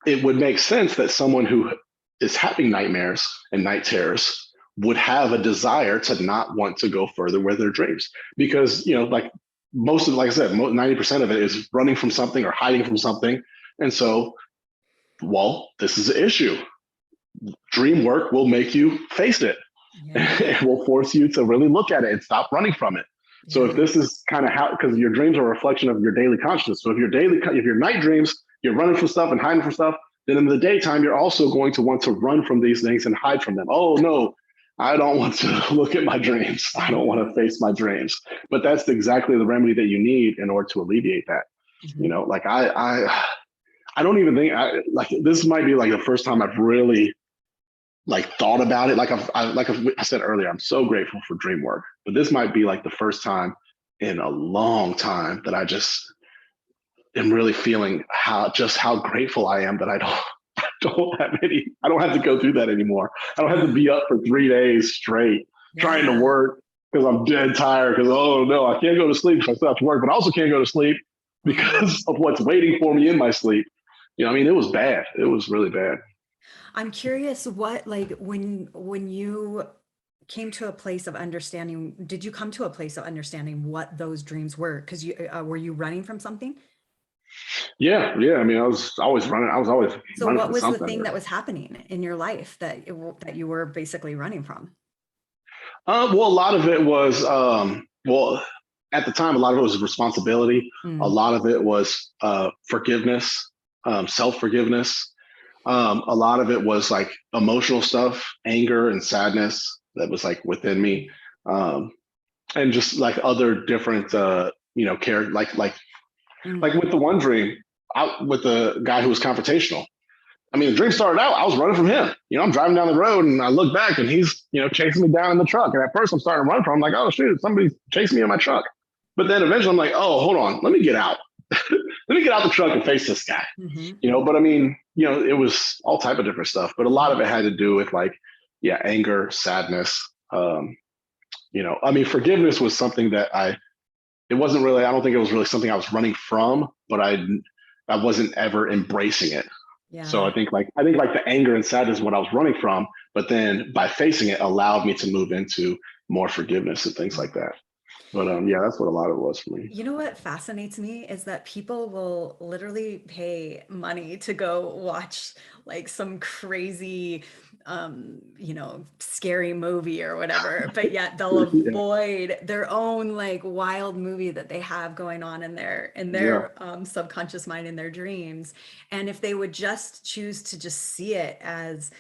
it would make sense that someone who is having nightmares and night terrors would have a desire to not want to go further with their dreams, because, you know, like most of, like I said, 90% of it is running from something or hiding from something. And so, well, this is an issue. Dream work will make you face it. It will force you to really look at it and stop running from it. So if this is kind of how, because your dreams are a reflection of your daily consciousness. So if your night dreams, you're running from stuff and hiding from stuff, then in the daytime, you're also going to want to run from these things and hide from them. Oh no, I don't want to look at my dreams. I don't want to face my dreams. But that's exactly the remedy that you need in order to alleviate that. You know, like I don't even think like this might be like the first time I've really like thought about it. Like I said earlier, I'm so grateful for dream work, but this might be like the first time in a long time that I just am really feeling how grateful I am that I don't have to go through that anymore. I don't have to be up for 3 days straight trying to work because I'm dead tired because, oh no, I can't go to sleep if I still have to work, but I also can't go to sleep because of what's waiting for me in my sleep. You know, I mean, it was bad. It was really bad. I'm curious what, like when you came to a place of understanding, did you come to a place of understanding what those dreams were? Because were you running from something? Yeah. I mean, I was always running. So what from was the something. thing that was happening in your life that you were basically running from? Well, a lot of it was, well, at the time, a lot of it was responsibility. A lot of it was forgiveness, self-forgiveness. A lot of it was like emotional stuff, anger and sadness that was like within me. And just like other different, you know, care, like with the one dream out with the guy who was confrontational. I mean, the dream started out, I was running from him. You know, I'm driving down the road and I look back and he's, you know, chasing me down in the truck. And at first I'm starting to run from him. I'm like, oh, shoot, somebody's chasing me in my truck. But then eventually I'm like, oh, hold on, let me get out. Let me get out the truck and face this guy. You know, but I mean, you know, it was all type of different stuff. But a lot of it had to do with like, anger, sadness. You know, I mean, forgiveness was something that I it wasn't really, I don't think it was really something I was running from, but I wasn't ever embracing it. So Yeah. I think like the anger and sadness is what I was running from, but then by facing it allowed me to move into more forgiveness and things like that. But yeah, that's what a lot of it was for me. You know what fascinates me is that people will literally pay money to go watch like some crazy, scary movie or whatever, but yet they'll Yeah, avoid their own like wild movie that they have going on in yeah, their subconscious mind, in their dreams. And if they would just choose to just see it as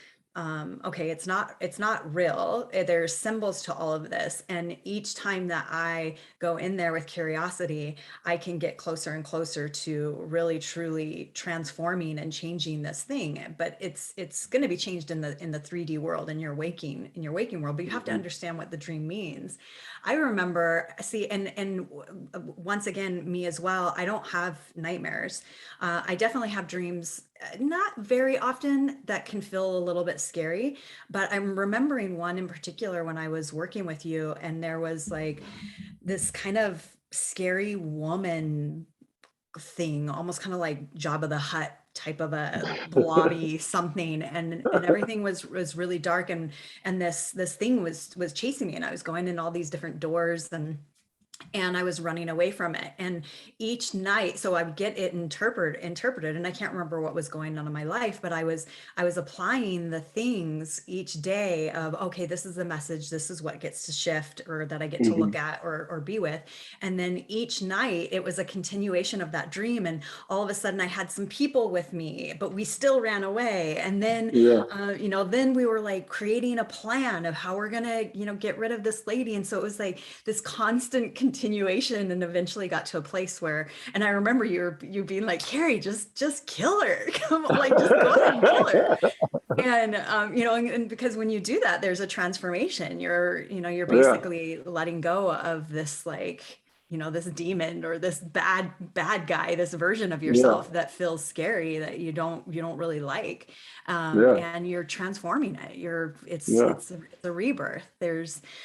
okay, it's not real. There's symbols to all of this, and each time that I go in there with curiosity, I can get closer and closer to really truly transforming and changing this thing. But it's going to be changed in the 3D world, in your waking world, but you have to mhm. understand what the dream means. I remember, see, and once again, me as well, I don't have nightmares. I definitely have dreams, not very often, that can feel a little bit scary, but I'm remembering one in particular when I was working with you, and there was like this kind of scary woman thing, almost kind of like Jabba the Hutt type of a blobby something, and everything was really dark, and this thing was chasing me, and I was going in all these different doors, and I was running away from it. And each night, so I would get it interpreted, and I can't remember what was going on in my life, but I was applying the things each day of, okay, this is the message, this is what gets to shift, or that I get to look Mhm. at, or be with. And then each night it was a continuation of that dream. And all of a sudden I had some people with me, but we still ran away. And then, Yeah, then we were like creating a plan of how we're gonna, get rid of this lady. And so it was like this constant continuation, and eventually got to a place where, and I remember you being like, Carrie, just kill her. Come on, like just go ahead and kill her. And and because when you do that, there's a transformation. You're yeah, basically letting go of this, like, this demon, or this bad guy, this version of yeah, yourself that feels scary, that you don't really like. yeah, And you're transforming it. yeah. It's a rebirth.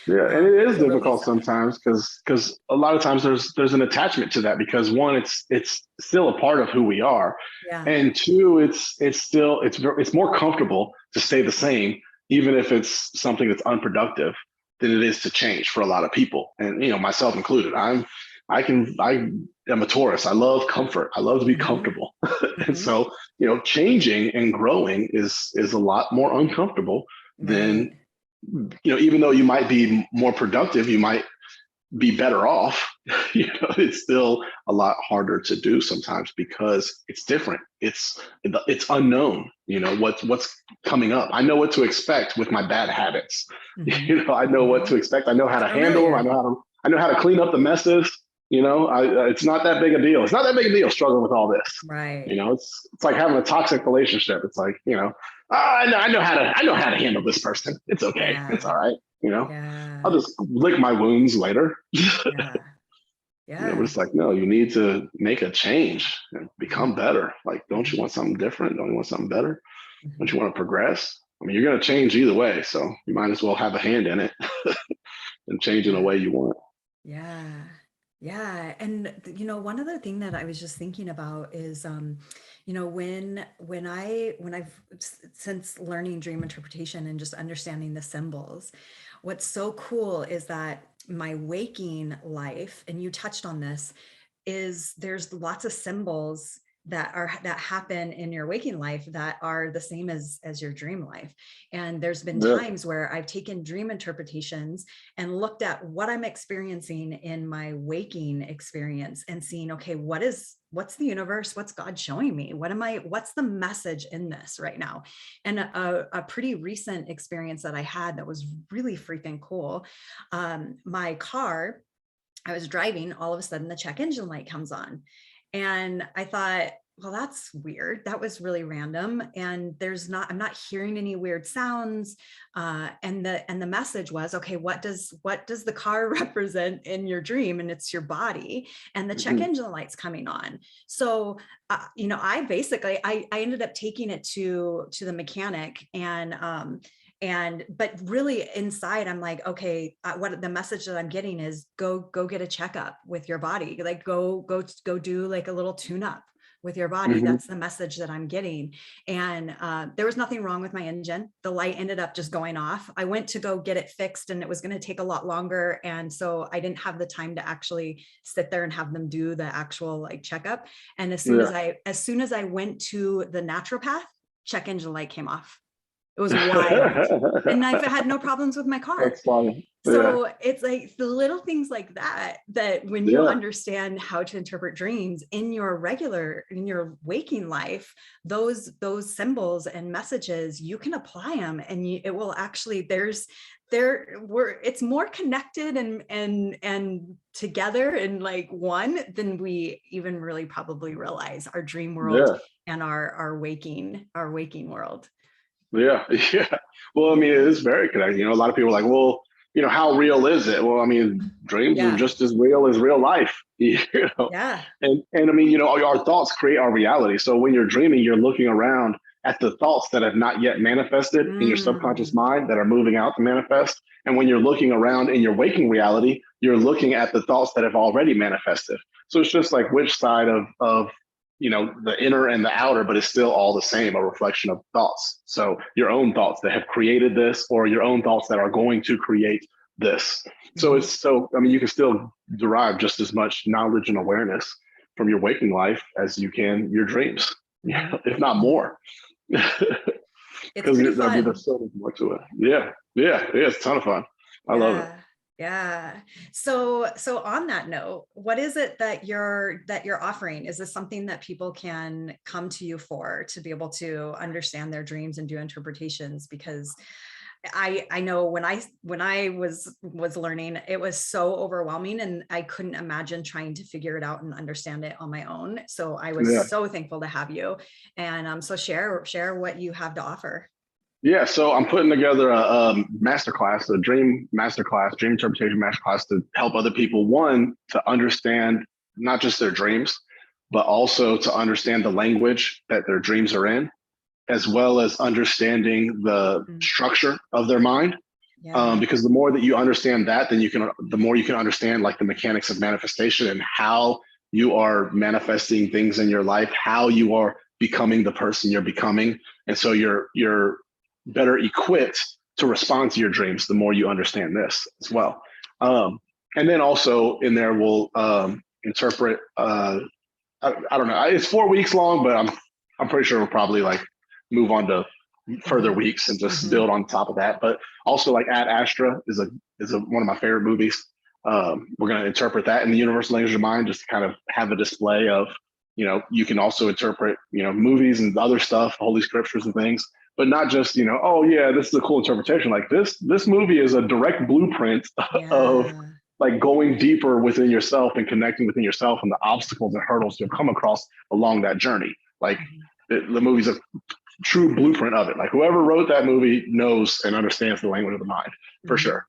Yeah, and it is There's a release difficult of it. sometimes because a lot of times there's an attachment to that because one, it's still a part of who we are, Yeah. and two, it's more comfortable to stay the same even if it's something that's unproductive than it is to change for a lot of people, and myself included. I am a Taurus. I love comfort. I love to be Hmm. comfortable, and Hmm. so changing and growing is a lot more uncomfortable than Right. even though you might be more productive, you might be better off. It's still a lot harder to do sometimes because it's different. It's unknown. What's coming up. I know what to expect with my bad habits. Hmm. I know what Hmm. to expect. I know how It's to handle them. familiar. I know how to clean up the messes. It's not that big a deal. It's not that big a deal struggling with all this. Right. It's like having a toxic relationship. It's like, I know how to handle this person. It's okay. It's Yeah. all right. I'll Yeah. just lick my wounds later. Yeah. But Yeah. it's like, no, you need to make a change and become Hmm. better. Like, don't you Hmm. want something different? Don't you want something better? Don't Hmm. you want to progress? I mean, you're going to change either way. So you might as well have a hand in it and change in a Yeah. way you want. Yeah. Yeah. And one other thing that I was just thinking about is when I've since learning dream interpretation and just understanding the symbols, what's so cool is that my waking life, and you touched on this, is there's lots of symbols that happen in your waking life that are the same as your dream life. And there's been Yeah. times where I've taken dream interpretations and looked at what I'm experiencing in my waking experience, and seen, okay, what's the universe, what's God showing me, what's the message in this right now. And a pretty recent experience that I had that was really freaking cool. My car, I was driving, all of a sudden the check engine light comes on. And I thought, well, that's weird. That was really random. And I'm not hearing any weird sounds. And the message was, okay, what does the car represent in your dream? And it's your body. And the check Mhm. engine light's coming on. So, I basically, I ended up taking it to the mechanic, and But really inside, I'm like, okay, what the message that I'm getting is go get a checkup with your body. Like go do like a little tune up with your body. Mm-hmm. That's the message that I'm getting. And there was nothing wrong with my engine. The light ended up just going off. I went to go get it fixed and it was going to take a lot longer. And so I didn't have the time to actually sit there and have them do the actual like checkup. And as soon as I went to the naturopath, check engine light came off. It was wild. And I've had no problems with my car. That's funny. So it's like the little things like that when you understand how to interpret dreams in your waking life, those symbols and messages, you can apply them and it will actually, it's more connected and together and like one than we even really probably realize, our dream world and our waking world. Yeah. Well, I mean, it is very connected. A lot of people are like, well, how real is it? Well, I mean, dreams are just as real as real life, Yeah. And I mean, our thoughts create our reality. So when you're dreaming, you're looking around at the thoughts that have not yet manifested in your subconscious mind that are moving out to manifest. And when you're looking around in your waking reality, you're looking at the thoughts that have already manifested. So it's just like which side of the inner and the outer, but it's still all the same, a reflection of thoughts. So your own thoughts that have created this, or your own thoughts that are going to create this. So you can still derive just as much knowledge and awareness from your waking life as you can your dreams, if not more. It's pretty fun. There's so much more to it. Yeah, it's a ton of fun. I love it. Yeah. So on that note, what is it that you're offering? Is this something that people can come to you for, to be able to understand their dreams and do interpretations? Because I know when I was learning, it was so overwhelming and I couldn't imagine trying to figure it out and understand it on my own. So I was so thankful to have you. And so share what you have to offer. Yeah, so I'm putting together a masterclass, a dream masterclass, dream interpretation masterclass, to help other people, one, to understand not just their dreams, but also to understand the language that their dreams are in, as well as understanding the structure of their mind. Because the more that you understand that, then the more you can understand like the mechanics of manifestation and how you are manifesting things in your life, how you are becoming the person you're becoming. And so you're better equipped to respond to your dreams the more you understand this as well. And then also in there we'll interpret, I don't know, it's 4 weeks long, but I'm pretty sure we'll probably like move on to further weeks and just build on top of that. But also like Ad Astra is one of my favorite movies. We're going to interpret that in the universal language of mind, just to kind of have a display of, you can also interpret, movies and other stuff, holy scriptures and things, but not just, oh yeah, this is a cool interpretation. Like this movie is a direct blueprint of like going deeper within yourself and connecting within yourself and the obstacles and hurdles you'll come across along that journey. Like the movie's a true blueprint of it. Like whoever wrote that movie knows and understands the language of the mind for sure.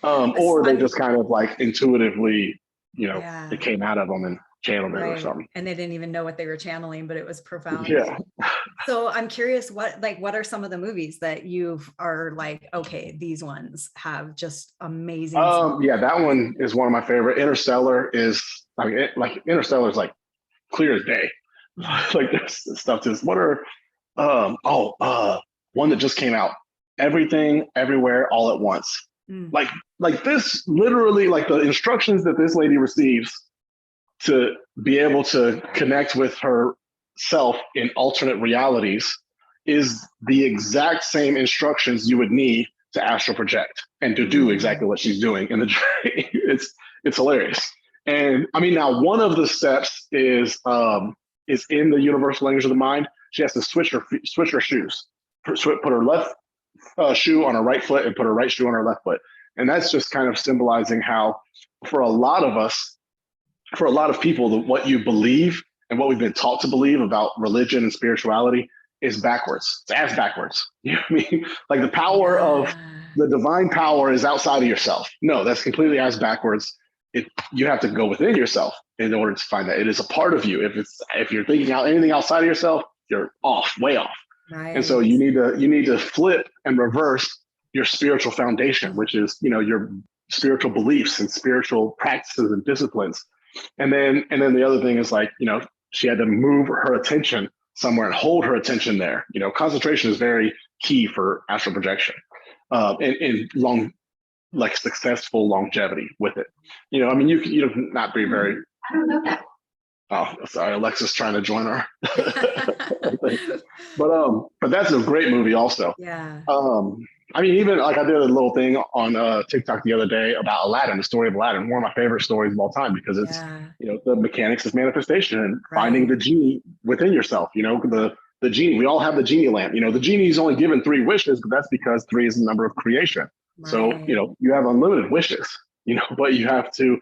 Or they just kind of like intuitively, it came out of them and channeled it or something. And they didn't even know what they were channeling, but it was profound. Yeah. So I'm curious, what are some of the movies that you are like, okay, these ones have just amazing. Yeah, that one is one of my favorite. Interstellar is Interstellar is like clear as day. Like there's stuff to what are one that just came out, Everything Everywhere All at Once. Like this literally, like the instructions that this lady receives to be able to connect with herself in alternate realities is the exact same instructions you would need to astral project and to do exactly what she's doing in the dream. It's hilarious. And I mean, now one of the steps is in the universal language of the mind. She has to switch her shoes, put her left shoe on her right foot and put her right shoe on her left foot. And that's just kind of symbolizing how for a lot of people, what you believe and what we've been taught to believe about religion and spirituality is backwards. It's ass backwards. You know what I mean? Like the power of the divine power is outside of yourself. No, that's completely ass backwards. You have to go within yourself in order to find that it is a part of you. If you're thinking out anything outside of yourself, you're off, way off. And so Nice. you need to flip and reverse your spiritual foundation, which is, you know, your spiritual beliefs and spiritual practices and disciplines. And then the other thing is, like, you know, she had to move her attention somewhere and hold her attention there. You know, concentration is very key for astral projection, and long, like, successful longevity with it. You know, I mean, you not be very. I don't know that. Oh, sorry, Alexa's trying to join our. But that's a great movie also. Yeah. I mean, even like, I did a little thing on TikTok the other day about Aladdin, the story of Aladdin, one of my favorite stories of all time, because it's, Yeah. you know, the mechanics of manifestation and finding Right. the genie within yourself. You know, the genie. We all have the genie lamp. You know, the genie is only given 3 wishes, but that's because 3 is the number of creation. So, you Right. know, you have unlimited wishes. You know, but you have to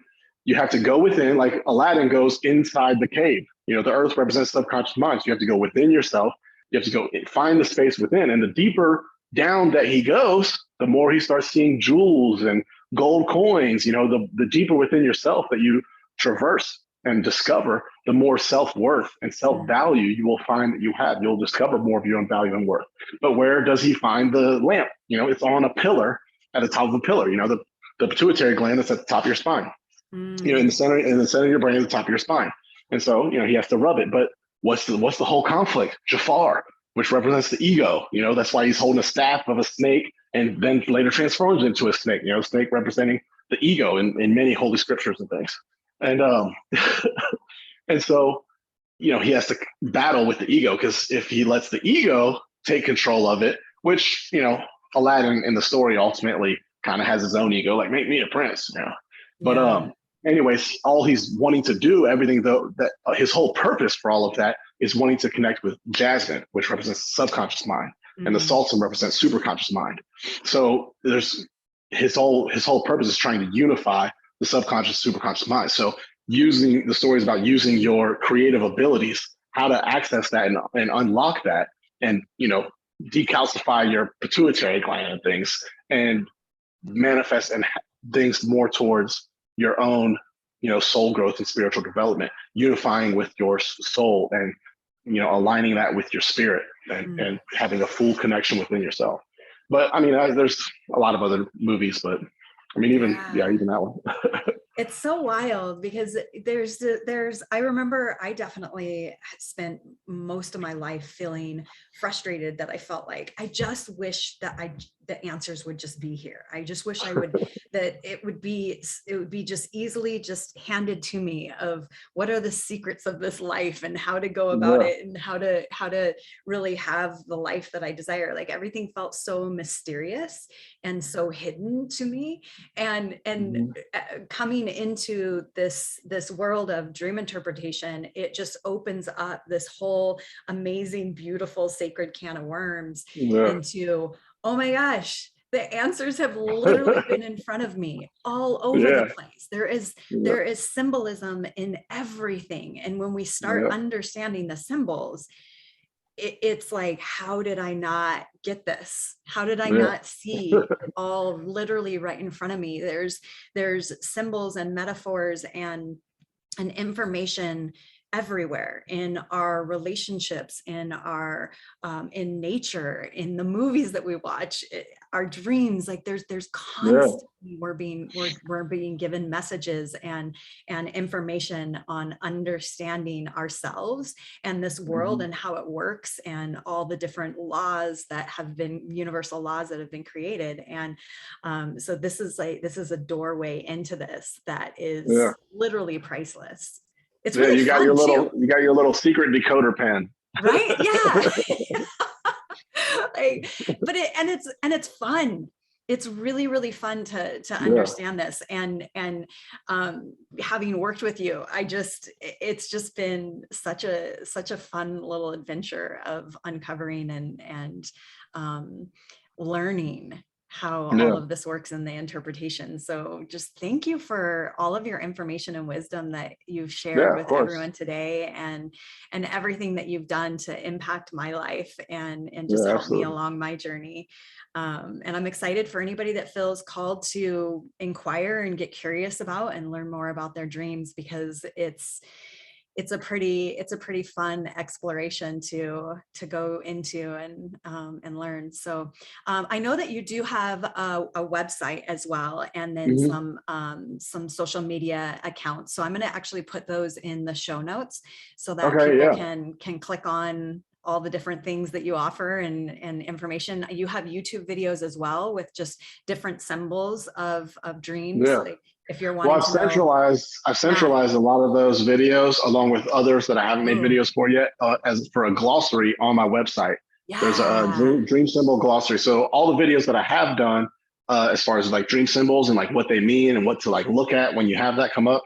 go within. Like, Aladdin goes inside the cave. You know, the earth represents subconscious mind. So you have to go within yourself. You have to go find the space within. And the deeper down that he goes, the more he starts seeing jewels and gold coins. You know, the deeper within yourself that you traverse and discover, the more self-worth and self-value you will find that you have. You'll discover more of your own value and worth. But where does he find the lamp? You know, it's on a pillar, at the top of a pillar. You know, the pituitary gland that's at the top of your spine. You know, Mm. in the center of your brain, at the top of your spine. And so, you know, he has to rub it. But what's the whole conflict? Jafar, which represents the ego. You know, that's why he's holding a staff of a snake and then later transforms into a snake. You know, snake representing the ego in many holy scriptures and things. And and so, you know, he has to battle with the ego, because if he lets the ego take control of it, which, you know, Aladdin in the story ultimately kind of has his own ego, like, make me a prince, you know. But Yeah. anyways, all he's wanting to do, everything though, that his whole purpose for all of that is wanting to connect with Jasmine, which represents subconscious mind, and the Mm. Sultan represents superconscious mind. So there's his whole purpose is trying to unify the subconscious, superconscious mind. So using the stories about using your creative abilities, how to access that and unlock that, and, you know, decalcify your pituitary gland and things, and manifest and things more towards your own, you know, soul growth and spiritual development, unifying with your soul, and, you know, aligning that with your spirit, and having a full connection within yourself. But I mean, there's a lot of other movies, but I mean, even Yeah. even that one. It's so wild because I remember I definitely spent most of my life feeling frustrated that I felt like I just wish that the answers would just be here. I just wish that it would be just easily just handed to me, of what are the secrets of this life and how to go about Yeah. it, and how to really have the life that I desire. Like, everything felt so mysterious and so hidden to me. And coming into this world of dream interpretation, it just opens up this whole amazing, beautiful, sacred can of worms Yeah. into, oh my gosh, the answers have literally been in front of me all over the Yeah. place. Yeah. There is symbolism in everything. And when we start Yeah. understanding the symbols, it's like, how did I not get this? How did I Yeah. not see it all literally right in front of me? There's symbols and metaphors and information everywhere, in our relationships, in our in nature, in the movies that we watch, our dreams. Like, there's Yeah. constantly we're being given messages and information on understanding ourselves and this world and how it works, and all the different laws that have been universal laws that have been created. And so this is a doorway into this that Yeah. is literally priceless. It's Yeah. really fun too, You got your little secret decoder pen. right? Yeah. Like, but it's fun. It's really, really fun to Yeah. understand this. And having worked with you, it's just been such a fun little adventure of uncovering and learning how all Yeah. of this works in the interpretation. So just thank you for all of your information and wisdom that you've shared Yeah. Of with course. everyone today, and everything that you've done to impact my life and just Yeah. help me Absolutely. along my journey. And I'm excited for anybody that feels called to inquire and get curious about and learn more about their dreams, because it's a pretty fun exploration to go into and learn. So I know that you do have a website as well, and then some social media accounts. So I'm going to actually put those in the show notes so that people can click on all the different things that you offer and information. You have YouTube videos as well with just different symbols of dreams. Yeah. Like if you're wanting I've centralized a lot of those videos along with others that I haven't made videos for yet as for a glossary on my website. Yeah. There's a dream symbol glossary. So all the videos that I have done as far as like dream symbols and like what they mean and what to like look at when you have that come up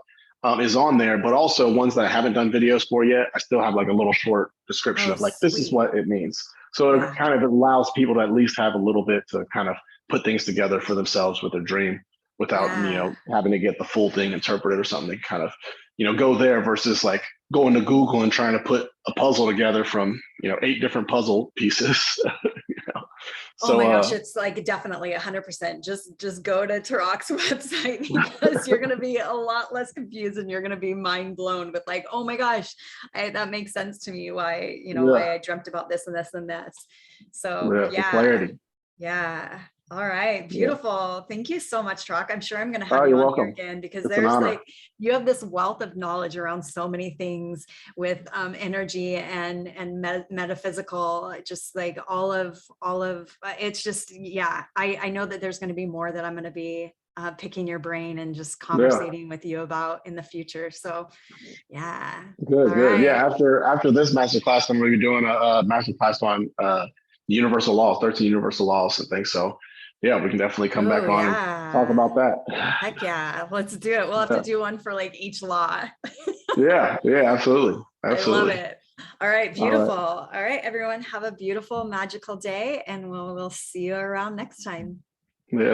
is on there, but also ones that I haven't done videos for yet. I still have like a little short description of like, this is what it means. So it kind of allows people to at least have a little bit to kind of put things together for themselves with their dream without, having to get the full thing interpreted or something. They kind of, go there versus like going to Google and trying to put a puzzle together from, 8 different puzzle pieces. So, oh my gosh, it's like definitely 100%. Just go to Tarak's website because you're going to be a lot less confused and you're going to be mind blown with like, oh my gosh, that makes sense to me. Why, why I dreamt about this and this and this. So clarity. Yeah. All right. Beautiful. Yeah. Thank you so much, Tarak. I'm sure I'm going to have you on here again because there's like, you have this wealth of knowledge around so many things with energy and metaphysical, just like all of it's just, I know that there's going to be more that I'm going to be picking your brain and just conversating with you about in the future. So Good. Right. Yeah. After this masterclass, I'm going to be doing a masterclass on universal laws, 13 universal laws and things. So yeah, we can definitely come back on and talk about that. Heck yeah, let's do it. We'll have to do one for like each law. yeah, absolutely. I love it. All right, beautiful. All right, everyone, have a beautiful, magical day, and we'll see you around next time. Yeah.